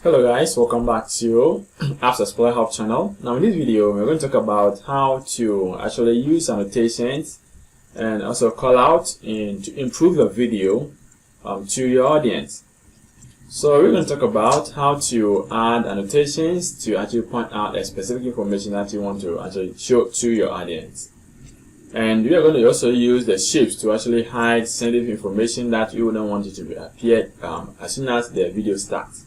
Hello guys, welcome back to Apps Explorer Hub channel. Now in this video we're going to talk about how to actually use annotations and also call out to improve the video to your audience. So we're going to talk about how to add annotations to actually point out a specific information that you want to actually show to your audience. And we are going to also use the shapes to actually hide sensitive information that you don't want it to appear as soon as the video starts.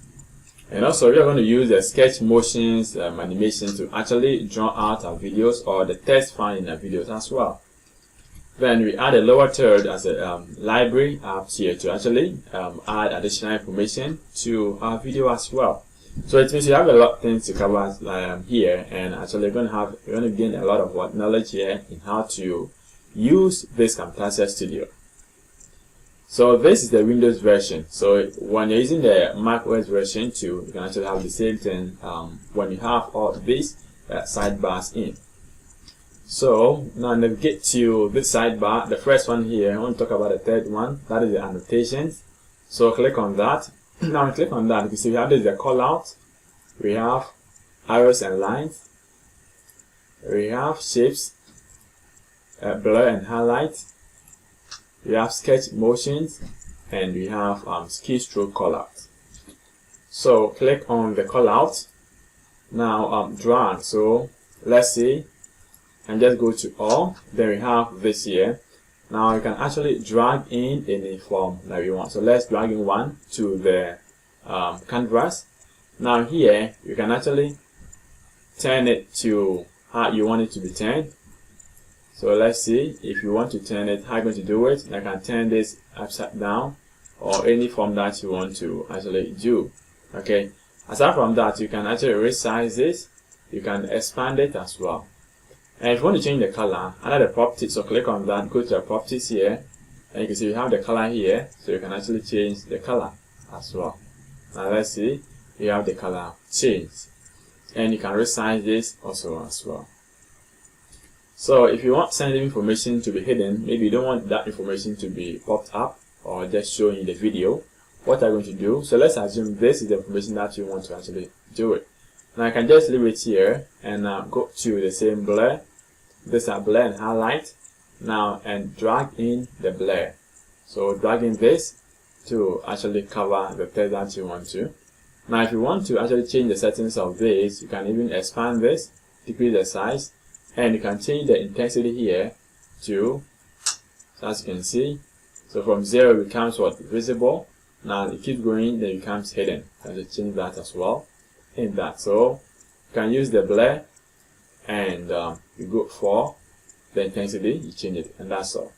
And also we are going to use the sketch motions animation to actually draw out our videos or the text found in our videos as well. Then we add a lower third as a library app here to actually add additional information to our video as well. So it means you have a lot of things to cover here, and actually you're going to gain a lot of knowledge here in how to use this Camtasia Studio. So this is the Windows version. So when you're using the Mac OS version 2, you can actually have the same thing when you have all these sidebars in. So now navigate to this sidebar. The first one here, I want to talk about the third one, that is the annotations. So click on that. Now when you click on that, you can see we have this the call out, we have arrows and lines, we have shapes, blur and highlight, we have sketch motions, and we have keystroke callout. So click on the callout. Now drag. So let's see, and just go to all. Then we have this here. Now you can actually drag in any form that you want. So let's drag in one to the canvas. Now here you can actually turn it to how you want it to be turned. So let's see, if you want to turn it, how are you going to do it? I can turn this upside down or any form that you want to actually do. Okay. Aside from that, you can actually resize this. You can expand it as well. And if you want to change the color, under the properties, so click on that, go to the properties here, and you can see you have the color here, so you can actually change the color as well. Now let's see, you have the color changed, and you can resize this also as well. So if you want sensitive information to be hidden, maybe you don't want that information to be popped up or just shown in the video, what are you going to do? So let's assume this is the information that you want to actually do it. Now I can just leave it here and go to the same blur. This is blur and highlight now, and drag in the blur. So dragging this to actually cover the text that you want to. Now if you want to actually change the settings of this, you can even expand this, decrease the size, and you can change the intensity here to, so as you can see, so from 0 it becomes visible. Now it keeps going, then it becomes hidden. You can change that as well in that. So you can use the blur, and you go for the intensity, you change it, and that's all.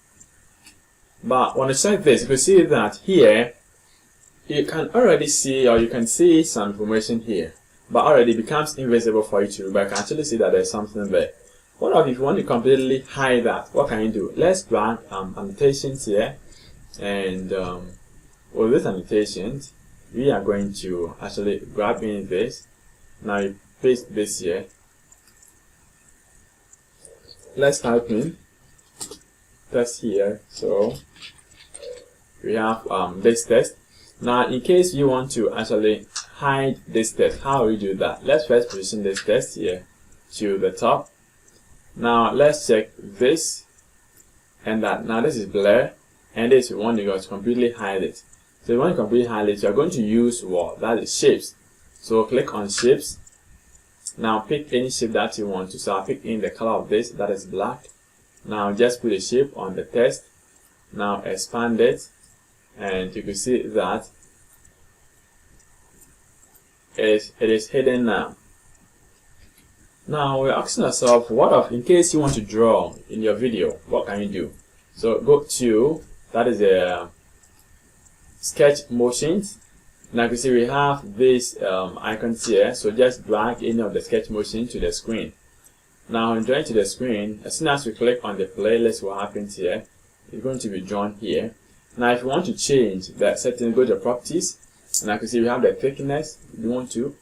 But when you check this, you can see that here you can already see, or you can see some information here, but already becomes invisible for you to, but I can actually see that there's something there. What if you want to completely hide that? What can you do? Let's drag annotations here, and with these annotations we are going to actually grab in this. Now you paste this here. Let's type in text here. So we have this text. Now in case you want to actually hide this text, how will you do that? Let's first position this text here to the top. Now let's check this and that. Now this is blur, and this you want to go to completely hide it. So you want to completely hide it, you are going to use what? That is shapes. So click on shapes. Now pick any shape that you want to. So I'll pick in the color of this, that is black. Now just put a shape on the text. Now expand it, and you can see that it is hidden now. Now we're asking ourselves, what if in case you want to draw in your video, what can you do? So go to, that is a sketch motions. Now you can see we have these icons here, so just drag any of the sketch motion to the screen. Now when drawing to the screen, as soon as we click on the playlist, what happens here, it's going to be drawn here. Now if you want to change the setting, go to properties, and I can see we have the thickness. If you want to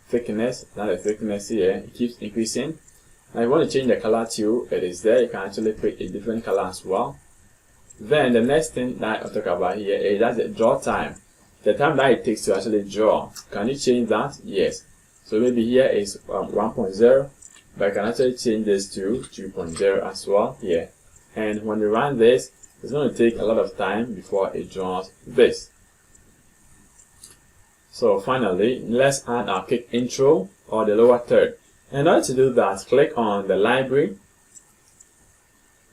thickness, now the thickness here, it keeps increasing. Now if you want to change the color to, it is there. You can actually pick a different color as well. Then the next thing that I'll talk about here is that's the draw time. the time that it takes to actually draw. Can you change that? Yes. So maybe here is 1.0, but I can actually change this to 2.0 as well here. And when you run this, it's going to take a lot of time before it draws this. So finally, let's add our kick intro or the lower third. In order to do that, click on the library.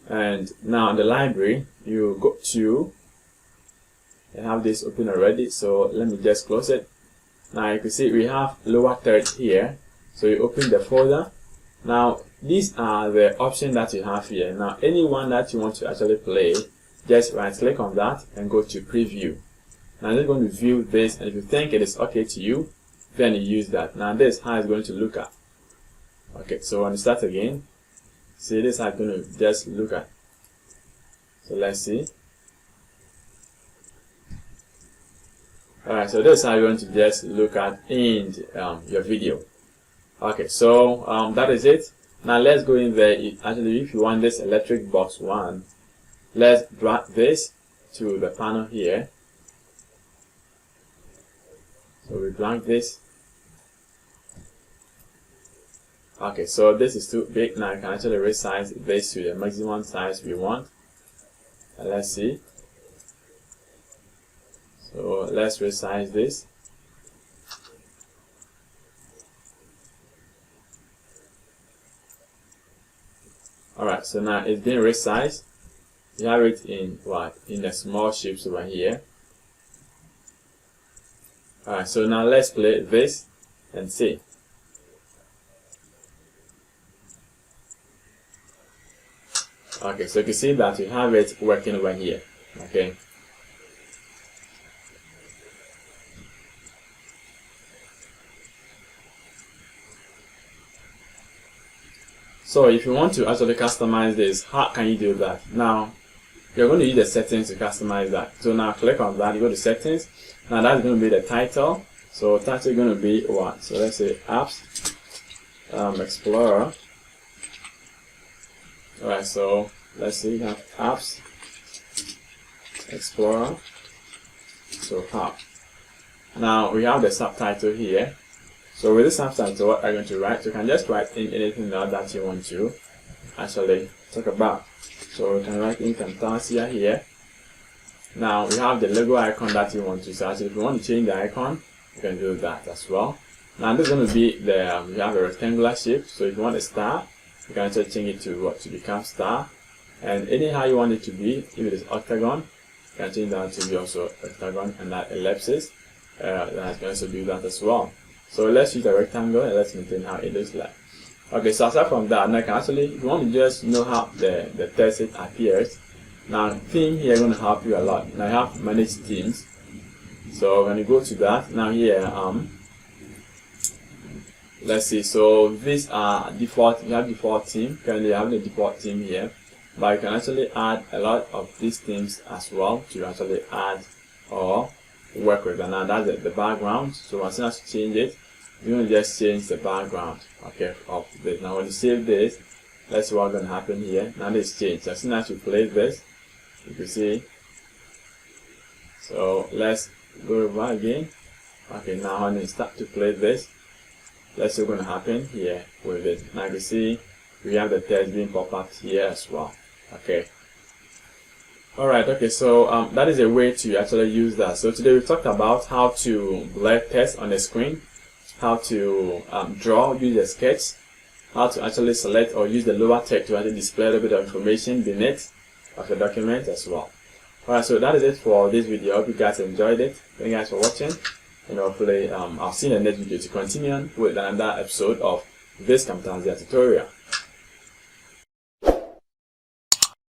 And now in the library, you go to, I have this open already, so let me just close it. Now you can see we have lower third here. So you open the folder. Now these are the options that you have here. Now any one that you want to actually play, just right click on that and go to preview. Now I'm going to view this, and if you think it is okay to you, then you use that. Now this is how it's going to look at. Okay, so when you start again, see this is how it's going to just look at. So let's see. Alright, so this is how you're going to just look at in your video. Okay, so that is it. Now let's go in there. Actually, if you want this electric box one, let's drag this to the panel here. So we drag this. Okay, so this is too big. Now you can actually resize this to the maximum size we want. And let's see. So let's resize this. Alright, so now it's been resized. You have it in what? In the small shapes over here. Alright, so now let's play this and see. Okay, so you can see that you have it working over here. Okay. So if you want to actually customize this, how can you do that? Now, you're going to use the settings to customize that. So now click on that, you go to settings. Now that's going to be the title. So title is going to be what? So let's say apps Explorer. Alright, so let's see, you have apps Explorer. So hub. Now we have the subtitle here. So with the subtitle, what I'm going to write, you can just write in anything else that you want to actually talk about. So we can write in Camtasia here. Now we have the logo icon that you want to search. If you want to change the icon, you can do that as well. Now this is going to be the we have a rectangular shape. So if you want a star, you can actually change it to what to become star. And anyhow you want it to be, if it is octagon, you can change that to be also octagon, and that ellipsis. Then I can also do that as well. So let's use a rectangle and let's maintain how it looks like. Okay, so aside from that, now I can actually, if you want to just know how the text appears, now theme here is going to help you a lot. Now I have manage themes. So when you go to that, now here let's see, so these are default, you have default theme. Currently I have the default theme here, but you can actually add a lot of these themes as well to actually add or work with. And now that's the background. So as soon as you change it, you're going to just change the background, okay, of this. Now when you save this, let's see what's going to happen here. Now this changed. As soon as you play this, you can see. So let's go over again. Okay, now when you start to play this, let's see what's going to happen here with it. Now you can see we have the text being pop up here as well. Okay. Alright, okay, so that is a way to actually use that. So today we talked about how to blur text on the screen, how to draw, use a sketch, how to actually select or use the lower text to actually display a little bit of information beneath of your document as well. Alright, so that is it for this video. I hope you guys enjoyed it. Thank you guys for watching, and hopefully I'll see you in the next video to continue on with another episode of this Camtasia tutorial.